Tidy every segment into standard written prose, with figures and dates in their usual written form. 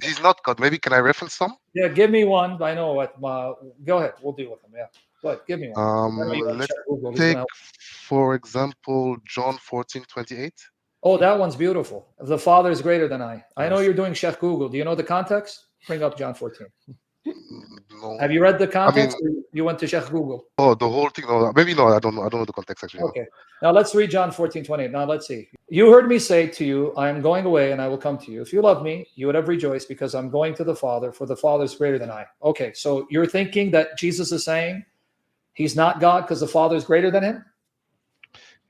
He's not God. Maybe can I reference some? Yeah, give me one. I know what. Go ahead. We'll deal with them. Yeah. Go ahead. Give me one. I know you want to Let's check Google. He's take, gonna. for example, John 14:28. Oh, that one's beautiful. The Father is greater than I. I know Yes. you're doing Chef Google. Do you know the context? Bring up John 14. No. Have you read the I mean, context? Or you went to Chef Google. oh, the whole thing. No, maybe no. I don't know. I don't know the context actually. No. Okay. Now let's read John 14:28. Now let's see. You heard me say to you, I am going away and I will come to you. If you love me, you would have rejoiced because I'm going to the Father, for the Father is greater than I. Okay, so you're thinking that Jesus is saying he's not God because the Father is greater than him?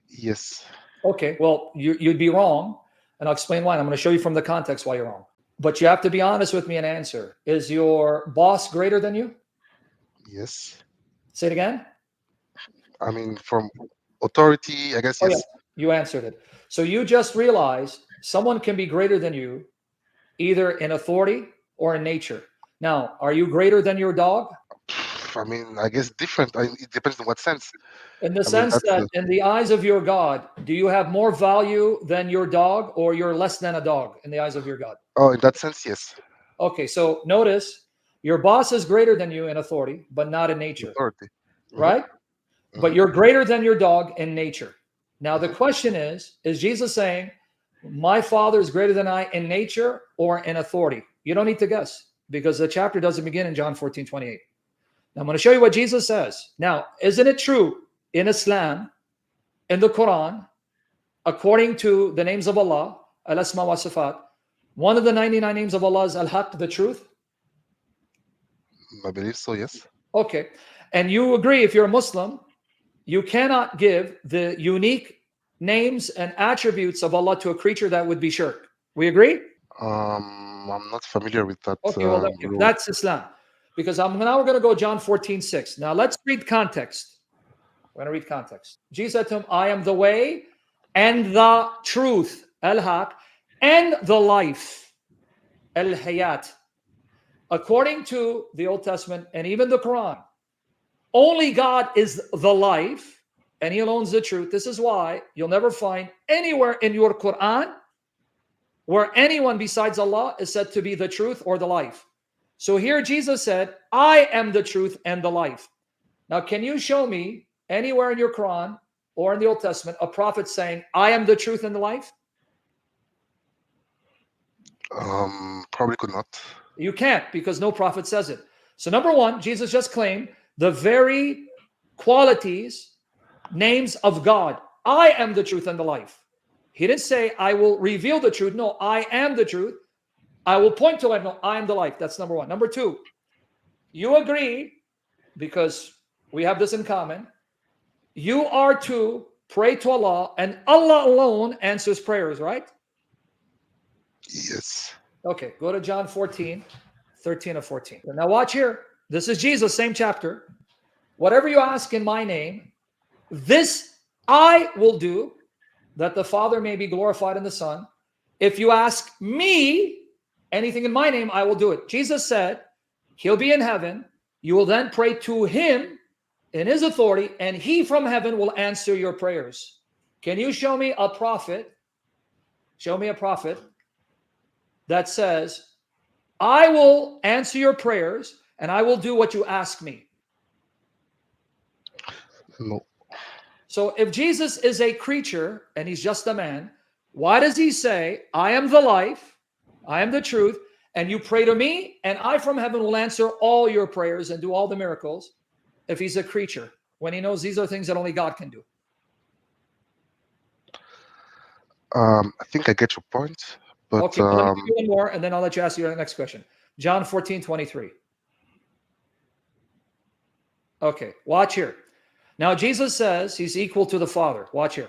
Yes. Okay, well, you'd be wrong. And I'll explain why. And I'm going to show you from the context why you're wrong. But you have to be honest with me and answer. Is your boss greater than you? Yes. Say it again. I mean, from authority, I guess Oh, yeah, yes. you answered it. So you just realized someone can be greater than you either in authority or in nature. Now, are you greater than your dog? I mean, I guess different. It depends on what sense. In the I mean, sense that's that in the eyes of your God, do you have more value than your dog or you're less than a dog in the eyes of your God? oh, in that sense, yes. Okay, so notice your boss is greater than you in authority, but not in nature, Authority. Mm-hmm, right? But mm-hmm, you're greater than your dog in nature. Now, the mm-hmm. question is Jesus saying, my Father is greater than I in nature or in authority? You don't need to guess because the chapter doesn't begin in John 14:28. Now, I'm going to show you what Jesus says. Now, isn't it true in Islam, in the Quran, according to the names of Allah, al-Asma wa Sifat, one of the 99 names of Allah is al-Haq, the truth? I believe so. Yes. Okay. And you agree, if you're a Muslim, you cannot give the unique names and attributes of Allah to a creature that would be shirk. We agree? I'm not familiar with that Okay, well, rule. that's Islam. Because now we're going to go John 14:6. Now let's read context. We're going to read context. Jesus said to him, I am the way and the truth, al-Haq, and the life, al-Hayat. According to the Old Testament and even the Quran, only God is the life, and he alone is the truth. This is why you'll never find anywhere in your Quran where anyone besides Allah is said to be the truth or the life. So here Jesus said, I am the truth and the life. Now, can you show me anywhere in your Quran or in the Old Testament a prophet saying, I am the truth and the life? Probably could not. You can't, because no prophet says it. So number one, Jesus just claimed the very qualities, names of God. I am the truth and the life. He didn't say, I will reveal the truth. No, I am the truth. I will point to life. No, I am the life. That's number one. Number two, you agree, because we have this in common, you are to pray to Allah, and Allah alone answers prayers, right? Yes. Okay, go to John 14:13 or 14. Now watch here. This is Jesus, same chapter. Whatever you ask in my name, this I will do, that the Father may be glorified in the Son. If you ask me anything in my name, I will do it. Jesus said, he'll be in heaven. You will then pray to him in his authority, and he from heaven will answer your prayers. Can you show me a prophet? Show me a prophet that says, I will answer your prayers and I will do what you ask me. No. So if Jesus is a creature and he's just a man, why does he say, I am the life, I am the truth, and you pray to me, and I from heaven will answer all your prayers and do all the miracles, if he's a creature, when he knows these are things that only God can do? I think I get your point, but Okay, well, let me give you one more, and then I'll let you ask your next question. John 14:23. Okay, watch here. Now, Jesus says he's equal to the Father. Watch here.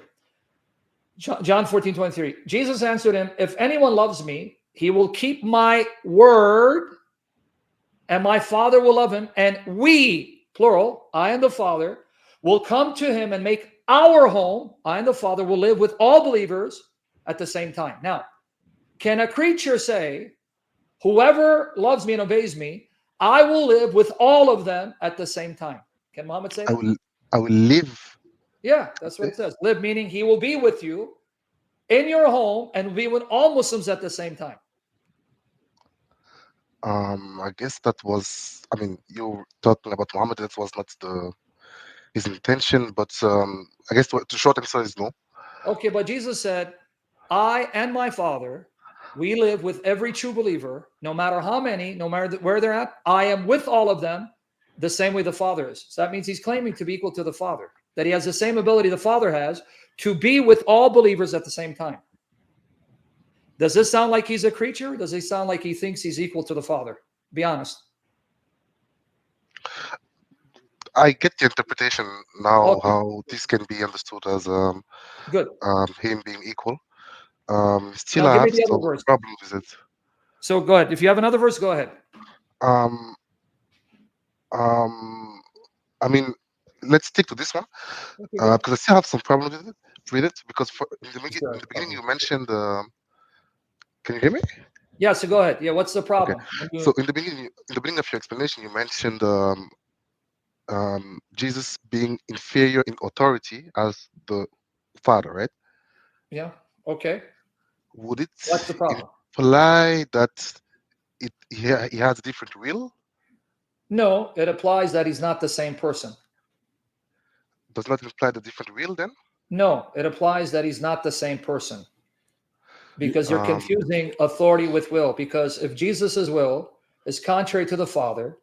John 14:23. Jesus answered him, if anyone loves me, he will keep my word, and my Father will love him, and we, plural, I and the Father, will come to him and make our home. I and the Father will live with all believers at the same time. Now, can a creature say, whoever loves me and obeys me, I will live with all of them at the same time? Can Muhammad say I that? will I will live. Yeah, that's what it says. Live meaning he will be with you in your home and be with all Muslims at the same time. I guess that was. I mean, you're talking about Muhammad. That was not the his intention, but I guess the short answer is no. Okay, but Jesus said, I and my Father, we live with every true believer, no matter how many, no matter where they're at. I am with all of them the same way the Father is. So that means he's claiming to be equal to the Father, that he has the same ability the Father has to be with all believers at the same time. Does this sound like he's a creature? Does he sound like he thinks he's equal to the Father? Be honest. I get the interpretation now Okay, how this can be understood as good. him being equal. Now Still, I give me have the other some verse. problem with it. So go ahead. If you have another verse, go ahead. Um, um, I mean, let's stick to this one Okay, good. because I still have some problem with it. Because in Sure. the beginning you mentioned. Can you hear me? Yeah, so go ahead. Yeah, what's the Okay. problem? So in the beginning of your explanation, you mentioned Jesus being inferior in authority as the Father, right? Yeah, okay. Would it What's the problem? imply that he has a different will? No, it applies that he's not the same person. Does not imply the different will then? No, it applies that he's not the same person because you're Um, confusing authority with will. Because if Jesus's will is contrary to the Father,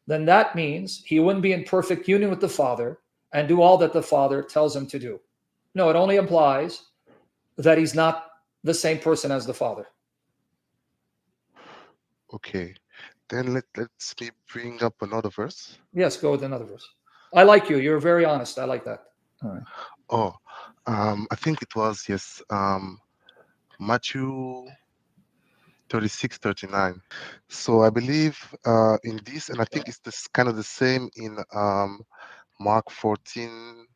then that means he wouldn't be in perfect union with the Father and do all that the Father tells him to do. No, it only implies that he's not the same person as the Father. okay. Then let's me bring up another verse. Yes, go with another verse. I like you. You're very honest. I like that. All right. Oh, I think it was yes, Matthew 36:39. So I believe in this, and I think it's this kind of the same in Mark 14:36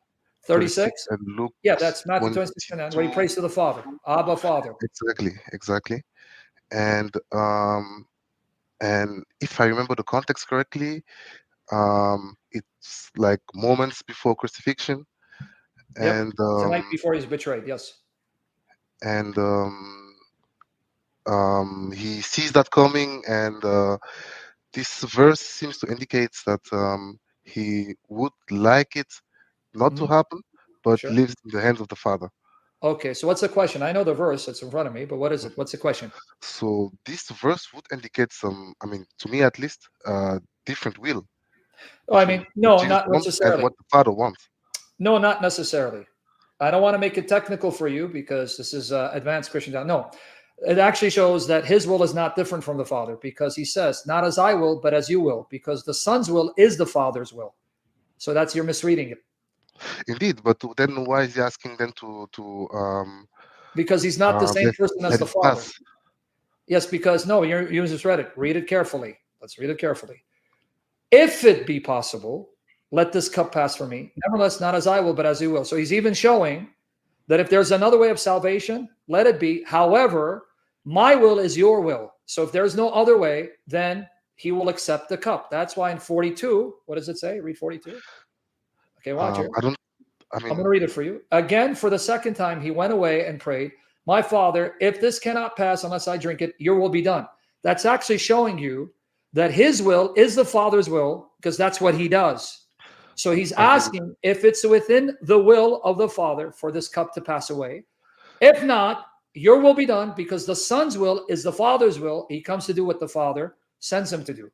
36. and Luke Yeah, that's Matthew 26 and 9, where he 22. prays to the Father. Abba, Father. Exactly, exactly. And if I remember the context correctly, it's like moments before crucifixion, Yep. and It's the night before he's betrayed. Yes. and he sees that coming, and this verse seems to indicate that he would like it not to Mhm. happen, but Sure. lives in the hands of the Father. Okay. So what's the question? I know the verse. It's in front of me, but what is it? Mhm. What's the question? So this verse would indicate some, I mean, to me at least, different will Oh, I between mean, what no, Jesus not wants and necessarily. what the Father wants. No, not necessarily. I don't want to make it technical for you because this is advanced Christian. No, it actually shows that his will is not different from the Father because he says, not as I will, but as you will, because the Son's will is the Father's will. So that's you're misreading it Indeed, but then why is he asking them to because he's not the same let person as let the it Father. pass? Yes, because no, you just read it. Read it carefully. Let's read it carefully. If it be possible, let this cup pass from me. Nevertheless, not as I will, but as you will. So he's even showing that if there's another way of salvation, let it be. However, my will is your will. So if there's no other way, then he will accept the cup. That's why in 42, what does it say? Read 42. Okay, watch it. I don't. I I'm going mean, to read it for you. Again, for the second time, he went away and prayed, my Father, if this cannot pass unless I drink it, your will be done. That's actually showing you that his will is the Father's will because that's what he does. So he's I mean, asking if it's within the will of the Father for this cup to pass away. If not, your will be done because the Son's will is the Father's will. He comes to do what the Father sends him to do.